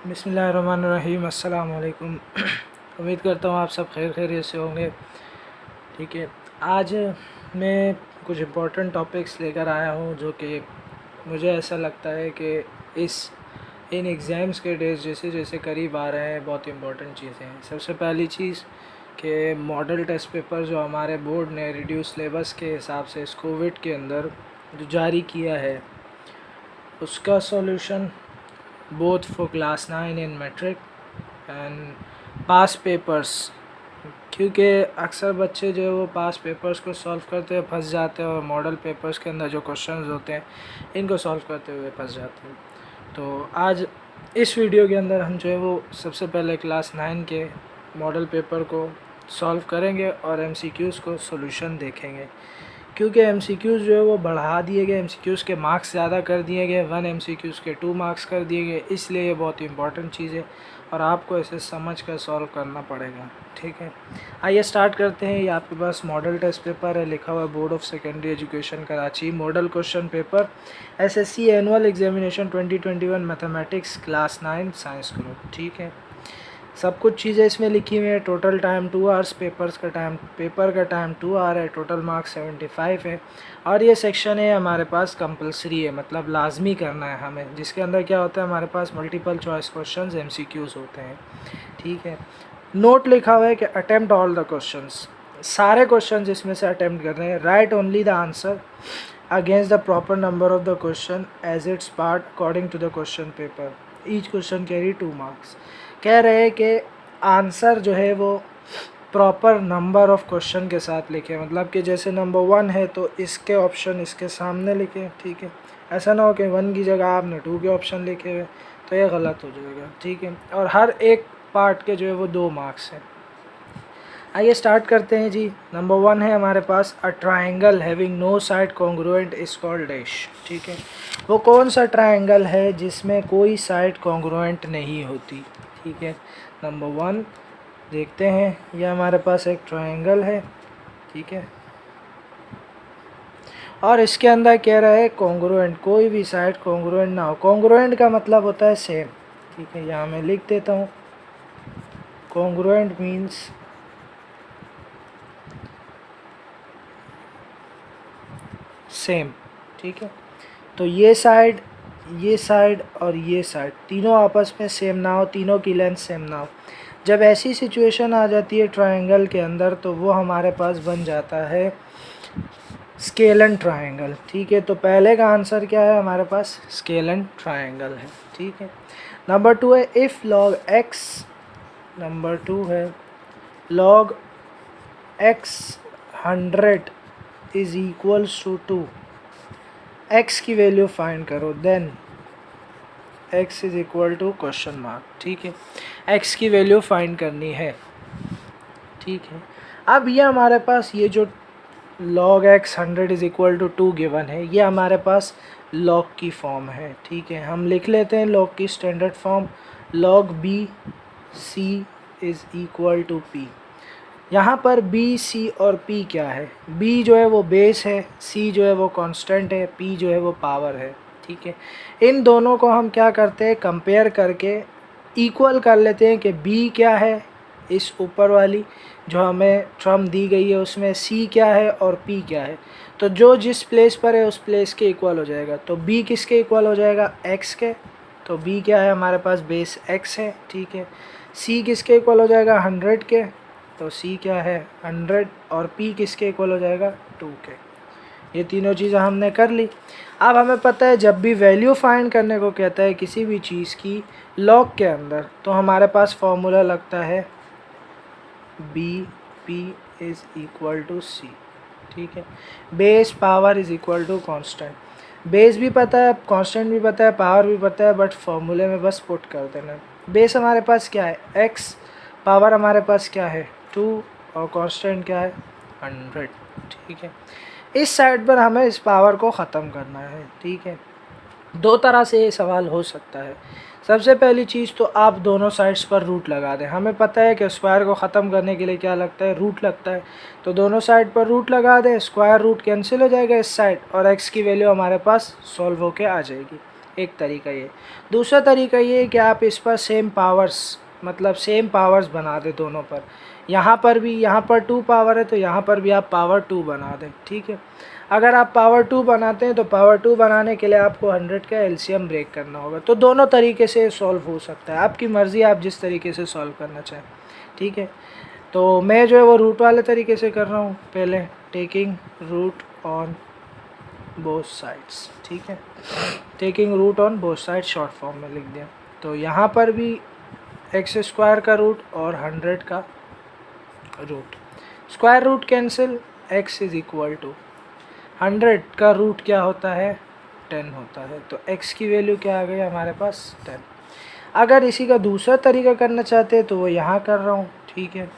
बिस्मिल्लाहिर्रहमानिर्रहीम। अस्सलाम वालेकुम। उम्मीद करता हूँ आप सब खैरियत से होंगे। ठीक है, आज मैं कुछ इम्पोर्टेंट टॉपिक्स लेकर आया हूँ जो कि मुझे ऐसा लगता है कि इन एग्ज़ाम्स के डेज जैसे जैसे करीब आ रहे हैं बहुत इम्पोर्टेंट चीज़ें हैं। सबसे पहली चीज़ कि मॉडल टेस्ट पेपर जो हमारे बोर्ड ने रिड्यूस सिलेबस के हिसाब से इस कोविड के अंदर जो जारी किया है उसका solution both for class 9 in metric and pass papers, क्योंकि अक्सर बच्चे जो है वो पास पेपर्स को सॉल्व करते हुए फंस जाते हैं और मॉडल पेपर्स के अंदर जो क्वेश्चंस होते हैं इनको सॉल्व करते हुए फंस जाते हैं। तो आज इस वीडियो के अंदर हम जो है वो सबसे पहले क्लास 9 के मॉडल पेपर को सॉल्व करेंगे और MCQs को सॉल्यूशन देखेंगे, क्योंकि MCQs जो है वो बढ़ा दिए गए, MCQs के मार्क्स ज़्यादा कर दिए गए, 1 MCQs के 2 मार्क्स कर दिए गए, इसलिए ये बहुत इंपॉर्टेंट चीज़ है और आपको इसे समझ कर सॉल्व करना पड़ेगा। ठीक है, आइए स्टार्ट करते हैं। ये आपके पास मॉडल टेस्ट पेपर है, लिखा हुआ है board of secondary education Karachi, model question paper SSC annual examination 2021 mathematics class 9 science group. ठीक है, सब कुछ चीज़ें इसमें लिखी हुई है। टोटल टाइम 2 आवर्स, पेपर का टाइम 2 आवर है, टोटल मार्क्स 75 है और ये सेक्शन है हमारे पास कंपलसरी है, मतलब लाजमी करना है हमें, जिसके अंदर क्या होता है हमारे पास मल्टीपल चॉइस क्वेश्चंस MCQs होते हैं। ठीक है, नोट लिखा हुआ है कि अटेम्प्ट ऑल द क्वेश्चंस, सारे क्वेश्चंस इसमें से अटेम्प्ट कर रहे हैं। Right only the answer against the proper number of the question as it's part according to the question paper, each question carry 2 marks. कह रहे हैं कि आंसर जो है वो प्रॉपर नंबर ऑफ क्वेश्चन के साथ लिखें, मतलब कि जैसे नंबर 1 है तो इसके ऑप्शन इसके सामने लिखें। ठीक है, ऐसा ना हो कि 1 की जगह आपने 2 के ऑप्शन लिखे हुए, तो ये गलत हो जाएगा। ठीक है, और हर एक पार्ट के जो है वो 2 मार्क्स हैं। आइए स्टार्ट करते हैं जी। नंबर 1 है हमारे पास, a triangle having no side congruent is called dash. ठीक है, वो कौन सा ट्राइंगल है जिसमें कोई साइड कॉन्ग्रुएंट नहीं होती। ठीक है, नंबर 1 देखते हैं। ये हमारे पास एक ट्राइंगल है, ठीक है, और इसके अंदर कह रहा है कॉन्ग्रुएंट, कोई भी साइड कॉन्ग्रुएंट ना हो। कॉन्ग्रुएंट का मतलब होता है सेम। ठीक है, यहाँ मैं लिख देता हूँ, कॉन्ग्रुएंट मीन्स सेम। ठीक है, तो ये साइड और ये साइड तीनों आपस में सेम ना हो, तीनों की लेंथ सेम ना हो। जब ऐसी सिचुएशन आ जाती है ट्रायंगल के अंदर तो वो हमारे पास बन जाता है स्केलन ट्रायंगल। ठीक है, तो पहले का आंसर क्या है हमारे पास, स्केलन ट्रायंगल है। ठीक है, नंबर 2 है इफ़ लॉग एक्स, नंबर 2 है log x 100 is equals to 2, x की वैल्यू फाइंड करो, then x is equal to question mark. ठीक है, x की वैल्यू फाइंड करनी है। ठीक है, अब ये हमारे पास ये जो log x 100 is equal to 2 गिवन है, ये हमारे पास log की फॉर्म है। ठीक है, हम लिख लेते हैं log की standard form, log b c is equal to p। यहाँ पर b, c और p क्या है, b जो है वो बेस है, c जो है वो कांस्टेंट है, p जो है वो पावर है। ठीक है, इन दोनों को हम क्या करते हैं, कंपेयर करके इक्वल कर लेते हैं कि b क्या है इस ऊपर वाली जो हमें टर्म दी गई है उसमें, c क्या है और p क्या है, तो जो जिस प्लेस पर है उस प्लेस के इक्वल हो जाएगा। तो b किसके इक्वल हो जाएगा, x के, तो b क्या है हमारे पास बेस x है। ठीक है, c किसके इक्वल हो जाएगा 100 के, तो c क्या है 100, और p किसके इक्वल हो जाएगा 2 के। ये तीनों चीज़ें हमने कर ली। अब हमें पता है जब भी वैल्यू फाइंड करने को कहता है किसी भी चीज़ की लॉग के अंदर, तो हमारे पास फॉर्मूला लगता है BP is equal to C। ठीक है, base power is equal to constant. Base भी पता है, कांस्टेंट भी पता है, पावर भी पता है, बट फॉर्मूले में बस पुट कर देना। बेस हमारे पास क्या है x, पावर हमारे पास क्या है 2 और कांस्टेंट क्या है 100। ठीक है, इस साइड पर हमें इस पावर को ख़त्म करना है। ठीक है, दो तरह से ये सवाल हो सकता है। सबसे पहली चीज़ तो आप दोनों साइड्स पर रूट लगा दें। हमें पता है कि स्क्वायर को ख़त्म करने के लिए क्या लगता है, रूट लगता है, तो दोनों साइड पर रूट लगा दें, स्क्वायर रूट कैंसिल हो जाएगा इस साइड और x की वैल्यू हमारे पास सॉल्व होके आ जाएगी। एक तरीका ये। दूसरा तरीका ये है कि आप इस पर सेम पावर्स मतलब सेम पावर्स बना दें दोनों पर। यहाँ पर भी, यहाँ पर 2 पावर है तो यहाँ पर भी आप पावर 2 बना दें, ठीक है। अगर आप पावर 2 बनाते हैं तो पावर 2 बनाने के लिए आपको 100 का एलसीएम ब्रेक करना होगा। तो दोनों तरीके से सॉल्व हो सकता है, आपकी मर्ज़ी, आप जिस तरीके से सॉल्व करना चाहें, ठीक है। तो मैं जो है वो रूट वाले तरीके से कर रहा हूँ। पहले taking root on both sides, ठीक है, taking root on both side short form में लिख दिया। तो यहाँ पर भी x² का रूट और 100 का root, square root cancel, x is equal to 100 का रूट क्या होता है, 10 होता है। तो x की वैल्यू क्या आ गई हमारे पास, 10। अगर इसी का दूसरा तरीका करना चाहते हैं तो वो यहाँ कर रहा हूँ, ठीक है,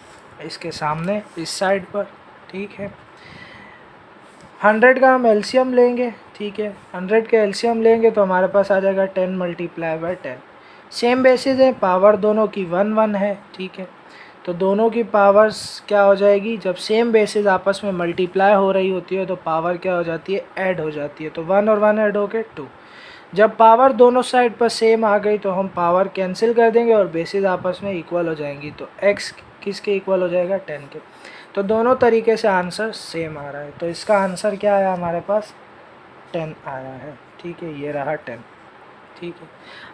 इसके सामने इस साइड पर, ठीक है। 100 का हम एलसीएम लेंगे, ठीक है, 100 का एलसीएम लेंगे तो हमारे पास आ जाएगा 10 मल्टीप्लाई बाय 10। सेम बेसिस है, पावर दोनों की 1 1 है, ठीक है। तो दोनों की पावर्स क्या हो जाएगी, जब सेम बेसिस आपस में मल्टीप्लाई हो रही होती है तो पावर क्या हो जाती है, ऐड हो जाती है। तो 1 और 1 ऐड हो के 2। जब पावर दोनों साइड पर सेम आ गई तो हम पावर कैंसिल कर देंगे और बेसिस आपस में इक्वल हो जाएंगी। तो x किसके इक्वल हो जाएगा, 10 के। तो दोनों तरीके से आंसर सेम आ रहा है। तो इसका आंसर क्या आया हमारे पास, 10 आया है, ठीक है, ये रहा 10, ठीक है।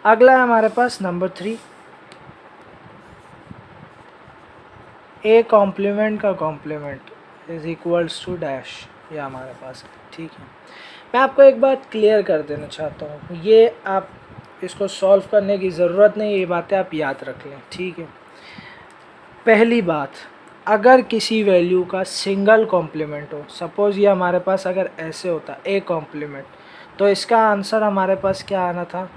अगला है हमारे पास नंबर 3, a कॉम्प्लीमेंट का complement is equals to dash, ये हमारे पास है, ठीक है। मैं आपको एक बात क्लियर कर देना चाहता हूँ, ये आप इसको सॉल्व करने की ज़रूरत नहीं, ये बातें आप याद रख लें, ठीक है। पहली बात, अगर किसी वैल्यू का सिंगल कॉम्प्लीमेंट हो, सपोज़ ये हमारे पास अगर ऐसे होता a कॉम्प्लीमेंट, तो इसका आंसर हमारे पास क्या आना था,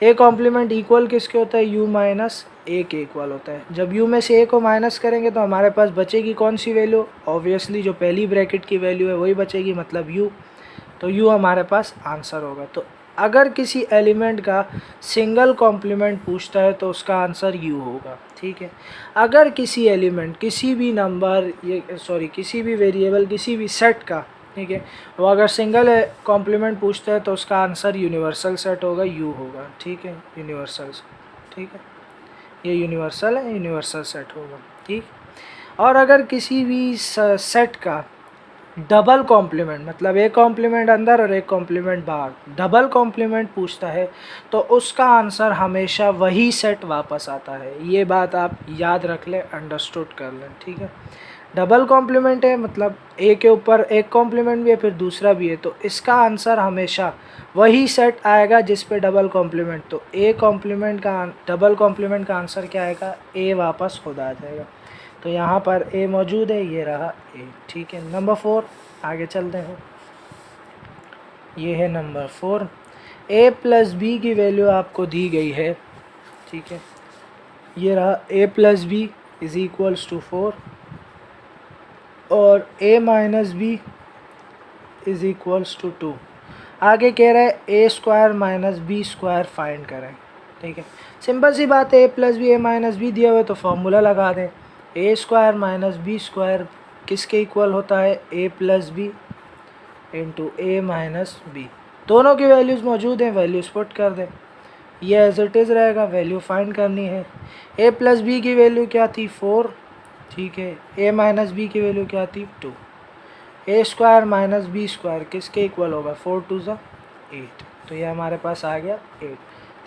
a कॉम्प्लीमेंट इक्वल किसके होता है, u माइनस a के इक्वल होता है। जब u में से a को माइनस करेंगे तो हमारे पास बचेगी कौन सी वैल्यू, ऑब्वियसली जो पहली ब्रैकेट की वैल्यू है वही बचेगी, मतलब u। तो u हमारे पास आंसर होगा। तो अगर किसी एलिमेंट का सिंगल कॉम्प्लीमेंट पूछता है तो उसका आंसर u होगा, ठीक है। अगर किसी एलिमेंट, किसी भी नंबर, किसी भी वेरिएबल, किसी भी सेट का, ठीक है, वो अगर सिंगल कॉम्प्लीमेंट पूछता है तो उसका आंसर यूनिवर्सल सेट होगा, u होगा, ठीक है, यूनिवर्सल, ठीक है, ये यूनिवर्सल है, यूनिवर्सल सेट होगा, ठीक। और अगर किसी भी सेट का डबल कॉम्प्लीमेंट, मतलब एक कॉम्प्लीमेंट अंदर और एक कॉम्प्लीमेंट बाहर, डबल कॉम्प्लीमेंट पूछता है तो उसका आंसर हमेशा वही सेट वापस आता है। ये बात आप याद रख लें, अंडरस्टूड कर लें, ठीक है। डबल कॉम्प्लीमेंट है मतलब ए के ऊपर एक कॉम्प्लीमेंट भी है फिर दूसरा भी है, तो इसका आंसर हमेशा वही सेट आएगा जिस पे डबल कॉम्प्लीमेंट। तो ए कॉम्प्लीमेंट का डबल कॉम्प्लीमेंट का आंसर क्या आएगा, ए वापस खुद आ जाएगा। तो यहाँ पर ए मौजूद है, ये रहा ए, ठीक है। नंबर 4 आगे चलते हैं, ये है नंबर 4। a प्लस बी की वैल्यू आपको दी गई है, ठीक है, ये रहा a plus B is equals to 4 और a minus B is equals to 2। आगे कह रहा है a square minus B square find करें, ठीक है। सिंपल सी बात है, a plus B a minus B दिया हुआ है तो फॉर्मूला लगा दें। a square minus B square किसके इक्वल होता है, a plus B into a minus B. दोनों की वैल्यूज़ मौजूद हैं, वैल्यूज़ पुट कर दें, ये एज इट इज़ रहेगा। वैल्यू फाइंड करनी है, a प्लस बी की वैल्यू क्या थी, 4, ठीक है, a माइनस बी की वैल्यू क्या थी, 2। a square minus B square किसके इक्वल होगा, 4 2 ज़ा 8, तो ये हमारे पास आ गया 8।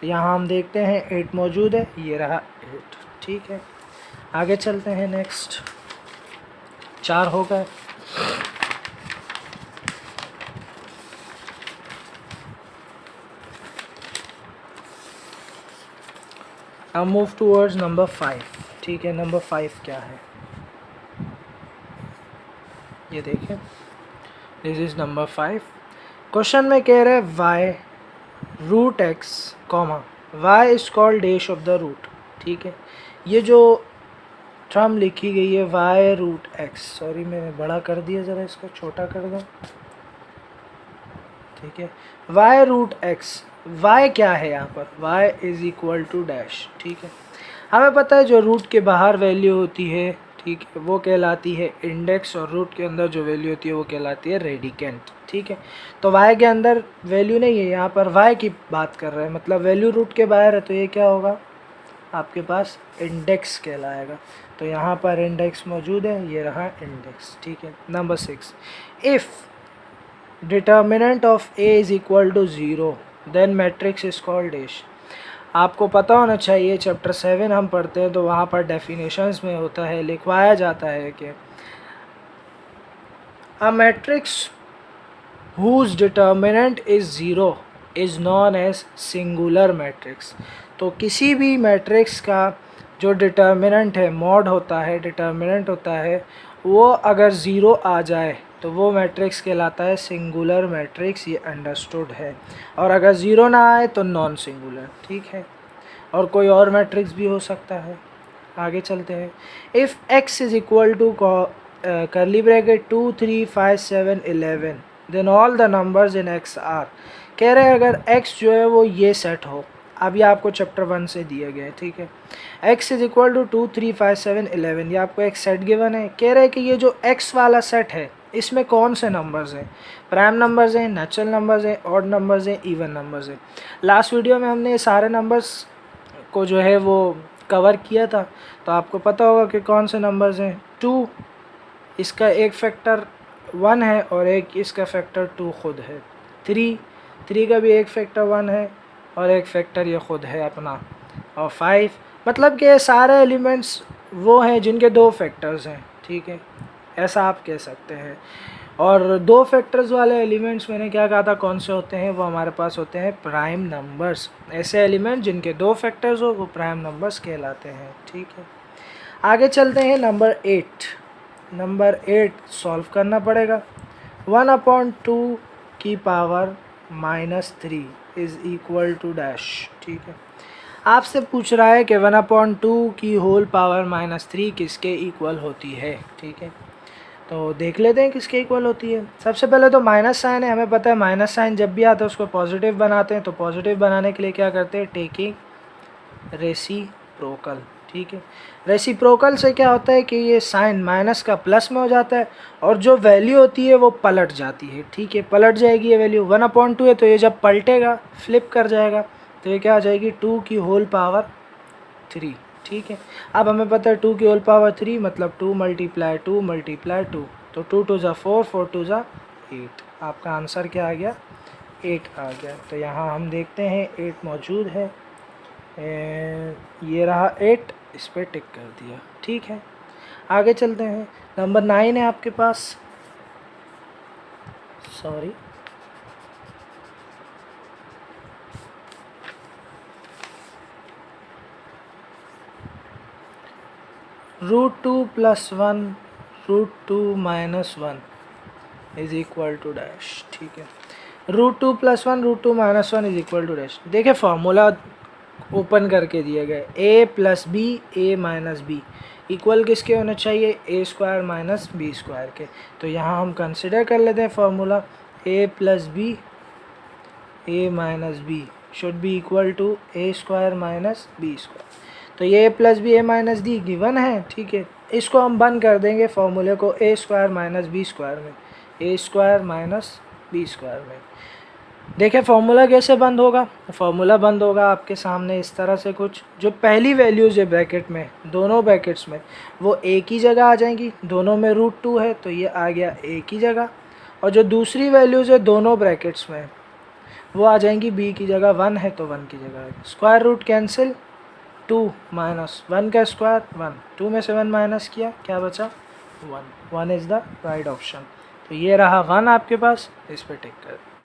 तो यहाँ हम देखते हैं 8 मौजूद है, ये रहा 8, ठीक है। आगे चलते हैं, नेक्स्ट 4 हो गए। अब मूव टूवर्ड्स नंबर 5, ठीक है। नंबर 5 क्या है, ये देखें, दिस इज़ नंबर 5। क्वेश्चन में कह रहे हैं Y root X comma Y is called dash of the root, ठीक है। ये जो टर्म लिखी गई है वाई रूट एक्स, सॉरी मैंने बड़ा कर दिया, ज़रा इसको छोटा कर दूँ, ठीक है। वाई रूट एक्स, वाई क्या है यहाँ पर, Y is equal to dash, ठीक है। हमें पता है जो रूट के बाहर वैल्यू होती है, ठीक है, वो कहलाती है इंडेक्स, और रूट के अंदर जो वैल्यू होती है वो कहलाती है रेडिकेंट। ठीक है, तो y के अंदर वैल्यू नहीं है, यहाँ पर y की बात कर रहे हैं, मतलब वैल्यू रूट के बाहर है, तो ये क्या होगा आपके पास इंडेक्स कहलाएगा। तो यहाँ पर इंडेक्स मौजूद है, ये रहा इंडेक्स। ठीक है, number 6, if determinant of a is equal to 0 then matrix is called dash. आपको पता होना चाहिए, चैप्टर 7 हम पढ़ते हैं तो वहाँ पर डेफिनेशंस में होता है, लिखवाया जाता है कि a matrix whose determinant is 0 is known as singular matrix. तो किसी भी मैट्रिक्स का जो डिटर्मिनेंट है, मॉड होता है, डिटर्मिनेंट होता है, वो अगर 0 आ जाए तो वो मैट्रिक्स कहलाता है सिंगुलर मैट्रिक्स, ये अंडरस्टूड है। और अगर 0 ना आए तो नॉन सिंगुलर। ठीक है, और कोई और मैट्रिक्स भी हो सकता है। आगे चलते हैं। If x is equal to curly bracket 2 3 5 7 11 then all the numbers in x are. कह रहे हैं अगर x जो है वो ये सेट हो, अभी आपको चैप्टर 1 से दिए गए। ठीक है, x इज़ इक्वल टू 2 3 5 7 11, ये आपको एक सेट गिवन है। कह रहे हैं कि ये जो x वाला सेट है इसमें कौन से नंबर्स हैं, प्राइम नंबर्स हैं, नेचुरल नंबर्स हैं, ऑड नंबर्स हैं, इवन नंबर्स हैं। लास्ट वीडियो में हमने ये सारे नंबर्स को जो है वो कवर किया था, तो आपको पता होगा कि कौन से नंबर्स हैं। 2 इसका एक फैक्टर 1 है और एक इसका फैक्टर 2 खुद है। 3 का भी एक फैक्टर 1 है और एक फैक्टर ये खुद है अपना। और 5 मतलब कि सारे एलिमेंट्स वो हैं जिनके 2 फैक्टर्स हैं। ठीक है, ऐसा आप कह सकते हैं। और 2 फैक्टर्स वाले एलिमेंट्स मैंने क्या कहा था कौन से होते हैं, वो हमारे पास होते हैं प्राइम नंबर्स। ऐसे एलिमेंट जिनके 2 फैक्टर्स हो वो प्राइम नंबर्स कहलाते हैं। ठीक है, आगे चलते हैं। नंबर 8 सॉल्व करना पड़ेगा। 1/2 की power -3 is equal to dash. ठीक है, आपसे पूछ रहा है कि 1/2 की होल पावर -3 किसके इक्वल होती है। ठीक है, तो देख लेते हैं किसके इक्वल होती है। सबसे पहले तो माइनस साइन है, हमें पता है माइनस साइन जब भी आता है उसको पॉजिटिव बनाते हैं। तो पॉजिटिव बनाने के लिए क्या करते हैं, टेकिंग रेसिप्रोकल। ठीक है, रेसिप्रोकल से क्या होता है कि ये साइन माइनस का प्लस में हो जाता है और जो वैल्यू होती है वो पलट जाती है। ठीक है, पलट जाएगी ये वैल्यू। 1/2 है तो ये जब पलटेगा फ्लिप कर जाएगा तो ये क्या आ जाएगी 2 की होल पावर 3। ठीक है, अब हमें पता है 2 की होल पावर 3 मतलब 2 × 2 × 2, तो 2 2 ज़ा 4 4 2 ज़ा 8। आपका आंसर क्या आ गया, 8 आ गया। तो यहाँ हम देखते हैं 8 मौजूद है। ये रहा 8, इस पर टिक कर दिया। ठीक है, आगे चलते हैं। नंबर 9 है आपके पास, sorry √2 + 1 √2 - 1 is equal to dash. ठीक है, √2 + 1 √2 - 1 इज़ इक्वल टू डैश। देखिए फॉर्मूला ओपन करके दिए गए, a + b a - b equal किसके होने चाहिए, a² - b² के। तो यहाँ हम कंसिडर कर लेते हैं formula, a + b a - b should be equal to a² - b²। तो ये a + b a - d given है। ठीक है, इसको हम बंद कर देंगे फार्मूले को a² - b² में, a² - b² में। देखिए फार्मूला कैसे बंद होगा, फार्मूला बंद होगा आपके सामने इस तरह से कुछ। जो पहली वैल्यूज़ है ब्रैकेट में, दोनों ब्रैकेट्स में, वो एक ही जगह आ जाएंगी। दोनों में √2 है तो ये आ गया एक ही जगह। और जो दूसरी वैल्यूज़ है दोनों ब्रैकेट्स में, वो आ जाएंगी b की जगह। 1 है तो 1 की जगह। स्क्वायर रूट कैंसिल, 2 - 1 का स्क्वायर 1, 2 में से 1 माइनस किया, क्या बचा 1। 1 इज़ द राइट ऑप्शन। तो ये रहा 1 आपके पास, इस पर टिक कर।